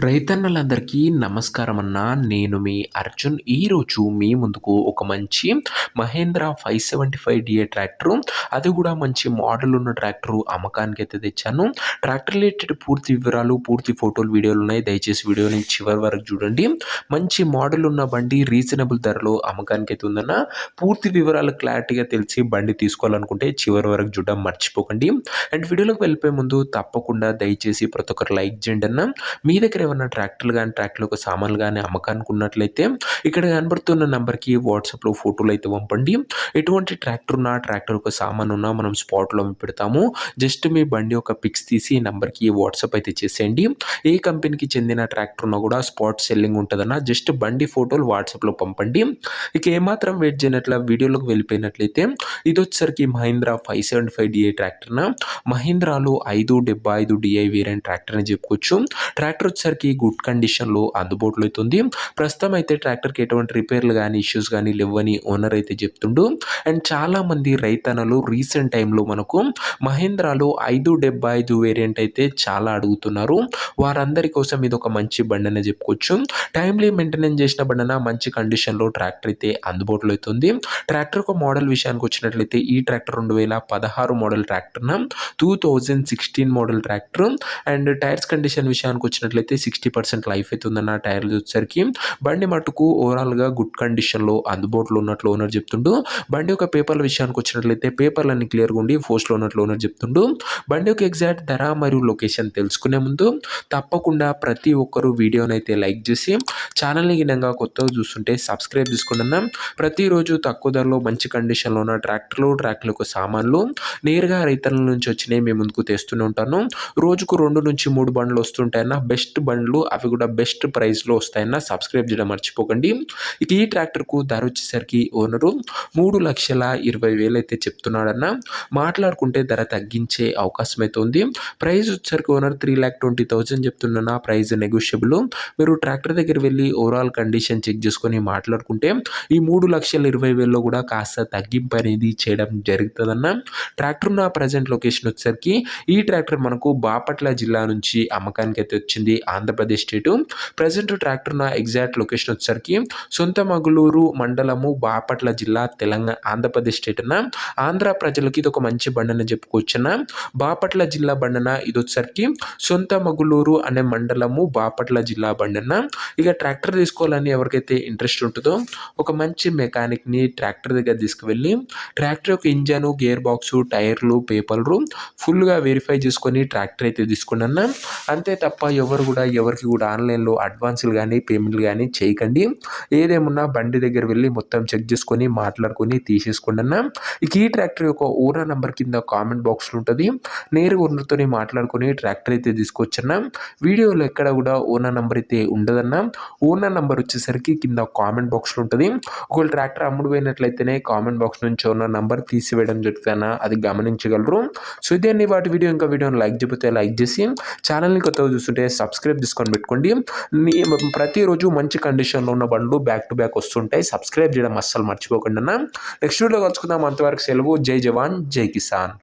రైతన్నలందరికీ నమస్కారం అన్న. నేను మీ అర్జున్. ఈరోజు మీ ముందుకు ఒక మంచి మహేంద్ర 575 డిఏ ట్రాక్టరు, అది కూడా మంచి మోడల్ ఉన్న ట్రాక్టరు అమ్మకానికి అయితే తెచ్చాను. ట్రాక్టర్ రిలేటెడ్ పూర్తి వివరాలు, పూర్తి ఫోటోలు, వీడియోలు ఉన్నాయి. దయచేసి వీడియోని చివరి వరకు చూడండి. మంచి మోడల్ ఉన్న బండి రీజనబుల్ ధరలో అమ్మకానికి అయితే ఉందన్న. పూర్తి వివరాలు క్లారిటీగా తెలిసి బండి తీసుకోవాలనుకుంటే చివరి వరకు చూడడం మర్చిపోకండి. అండ్ వీడియోలోకి వెళ్ళిపోయే ముందు తప్పకుండా దయచేసి ప్రతి ఒక్కరు లైక్ చేయండి అన్న. మీ దగ్గర ఏమన్నా ట్రాక్టర్లు కానీ ట్రాక్టర్ యొక్క సామాన్లు కానీ అమ్మకానికి ఉన్నట్లయితే ఇక్కడ కనబడుతున్న నెంబర్కి వాట్సాప్లో ఫోటోలు అయితే పంపండి. ఎటువంటి ట్రాక్టర్ ఉన్నా, ట్రాక్టర్ యొక్క సామాన్ ఉన్నా మనం స్పాట్లో పెడతాము. జస్ట్ మీ బండి యొక్క పిక్స్ తీసి ఈ నెంబర్కి వాట్సాప్ అయితే చేసేయండి. ఏ కంపెనీకి చెందిన ట్రాక్టర్ ఉన్నా కూడా స్పాట్ సెల్లింగ్ ఉంటుందన్న. జస్ట్ బండి ఫోటోలు వాట్సాప్లో పంపండి. ఇక ఏమాత్రం వెయిట్ చేయనట్ల వీడియోలోకి వెళ్ళిపోయినట్లయితే ఇది వచ్చేసరికి మహీంద్రా 575 డిఐ ట్రాక్టర్న. మహీంద్రాలో 575 డిఐ వేరియంట్ ట్రాక్టర్ అని చెప్పుకోవచ్చు. ట్రాక్టర్ వచ్చేసరికి గుడ్ కండిషన్లో అందుబాటులో అవుతుంది. ప్రస్తుతం అయితే ట్రాక్టర్కి ఎటువంటి రిపేర్లు కానీ ఇష్యూస్ కానీ లేవని ఓనర్ అయితే చెప్తుండు. అండ్ చాలామంది రైతన్నలు రీసెంట్ టైంలో మనకు మహేంద్రాలో 575 వేరియంట్ అయితే చాలా అడుగుతున్నారు. వారందరి కోసం ఇది ఒక మంచి బండి అని చెప్పుకోవచ్చు. టైమ్లీ మెయింటెనెన్స్ చేసిన బండిన మంచి కండిషన్లో ట్రాక్టర్ అయితే అందుబాటులో అవుతుంది. ట్రాక్టర్ ఒక మోడల్ విషయానికి వచ్చినట్లయితే ఈ ట్రాక్టర్ 2016 మోడల్ ట్రాక్టర్న, 2016 model tractor. And tyres condition విషయానికి వచ్చినట్లయితే 60% లైఫ్ అయితే ఉందన్న. టైర్లు వచ్చేసరికి బండి మటుకు ఓవరాల్గా గుడ్ కండిషన్లో అందుబాటులో ఉన్నట్లు ఓనర్ చెప్తుండు. బండి యొక్క పేపర్ల విషయానికి వచ్చినట్లయితే పేపర్లన్నీ క్లియర్గా ఉండి పోస్ట్లో ఉన్నట్లు ఓనర్ చెప్తుండు. బండి యొక్క ఎగ్జాక్ట్ ధర మరియు లొకేషన్ తెలుసుకునే ముందు తప్పకుండా ప్రతి ఒక్కరూ వీడియోని అయితే లైక్ చేసి ఛానల్ని గినంగా కొత్తగా చూస్తుంటే సబ్స్క్రైబ్ చేసుకున్నాం. ప్రతిరోజు తక్కువ ధరలో మంచి కండిషన్లో ఉన్న ట్రాక్టర్ల యొక్క సామాన్లు నేరుగా రైతుల నుంచి వచ్చినాయి మేము ముందుకు తెస్తూనే ఉంటాను. రోజుకు 2 నుంచి 3 బండ్లు వస్తుంటాయన్న. బెస్ట్ బండ్లు, అవి కూడా బెస్ట్ ప్రైస్లో వస్తాయన్న. సబ్స్క్రైబ్ చేయడం మర్చిపోకండి. ఇక ఈ ట్రాక్టర్కు ధర వచ్చేసరికి ఓనరు 3,20,000 అయితే చెప్తున్నాడన్న. మాట్లాడుకుంటే ధర తగ్గించే అవకాశం అయితే ఉంది. ప్రైస్ వచ్చేసరికి ఓనర్ 3,20,000 చెప్తున్నా. Price negotiable. మీరు ట్రాక్టర్ దగ్గర వెళ్ళి ఓవరాల్ కండిషన్ చెక్ చేసుకొని మాట్లాడుకుంటే ఈ 3,20,000లో కూడా కాస్త తగ్గింపు అనేది చేయడం జరుగుతుందన్న. ట్రాక్టర్ ఉన్న ప్రజెంట్ లొకేషన్ వచ్చేసరికి ఈ ట్రాక్టర్ మనకు బాపట్ల జిల్లా నుంచి అమ్మకానికి అయితే వచ్చింది, ఆంధ్రప్రదేశ్ స్టేటు. ప్రజెంట్ ట్రాక్టర్ ఉన్న ఎగ్జాక్ట్ లొకేషన్ వచ్చేసరికి సొంతమగులూరు మండలము, బాపట్ల జిల్లా, తెలంగాణ, ఆంధ్రప్రదేశ్ స్టేట్ అన్న. ఆంధ్ర ప్రజలకి ఇది ఒక మంచి బండని చెప్పుకోవచ్చున్న. బాపట్ల జిల్లా బండన. ఇది వచ్చేసరికి సొంతమగులూరు అనే మండలము, బాపట్ల జిల్లా బండన. ఇక ట్రాక్టర్ తీసుకోవాలని ఎవరికైతే ఇంట్రెస్ట్ ఉంటుందో ఒక మంచి మెకానిక్ని ట్రాక్టర్ దగ్గర తీసుకువెళ్ళి ట్రాక్టర్ యొక్క ఇంజను, గేర్ బాక్సు, టైర్లు, పేపర్లు ఫుల్గా వెరిఫై చేసుకొని ట్రాక్టర్ అయితే తీసుకున్నా. అంతే తప్ప ఎవరికి కూడా ఆన్లైన్లో అడ్వాన్సులు కానీ పేమెంట్లు కానీ చేయకండి. ఏదేమున్నా బండి దగ్గర వెళ్ళి మొత్తం చెక్ చేసుకొని మాట్లాడుకొని తీసేసుకున్నా. ఇక ఈ ట్రాక్టర్ యొక్క ఓనర్ నెంబర్ కింద కామెంట్ బాక్స్లో ఉంటుంది. నేరుగా ఓనర్తో మాట్లాడుకొని ట్రాక్టర్ అయితే తీసుకొచ్చన్నా. వీడియోలో ఎక్కడ కూడా ఓనర్ నెంబర్ అయితే ఉండదన్న. ఓనర్ నెంబర్ వచ్చేసరికి కింద కామెంట్ బాక్స్లో ఉంటుంది. ఒకవేళ ట్రాక్టర్ అమ్ముడు పోయినట్లయితేనే కామెంట్ బాక్స్ నుంచి ఓనర్ నెంబర్ తీసివేయడం జరుగుతుందన్న. అది గమనించగలరు. సో ఇదే వాటి వీడియో. ఇంకా వీడియోని లైక్ చెబితే లైక్ చేసి ఛానల్ని కొత్తగా చూస్తుంటే సబ్స్క్రైబ్ చేసుకొని పెట్టుకోండి. ప్రతిరోజు మంచి కండిషన్లో ఉన్న బండ్లు బ్యాక్ టు బ్యాక్ వస్తుంటాయి. సబ్స్క్రైబ్ చేయడం అస్సలు మర్చిపోకండి అన్న. నెక్స్ట్ వీడియో కలుసుకుందాం. అంతవరకు సెలవు. జై జవాన్, జై కిసాన్.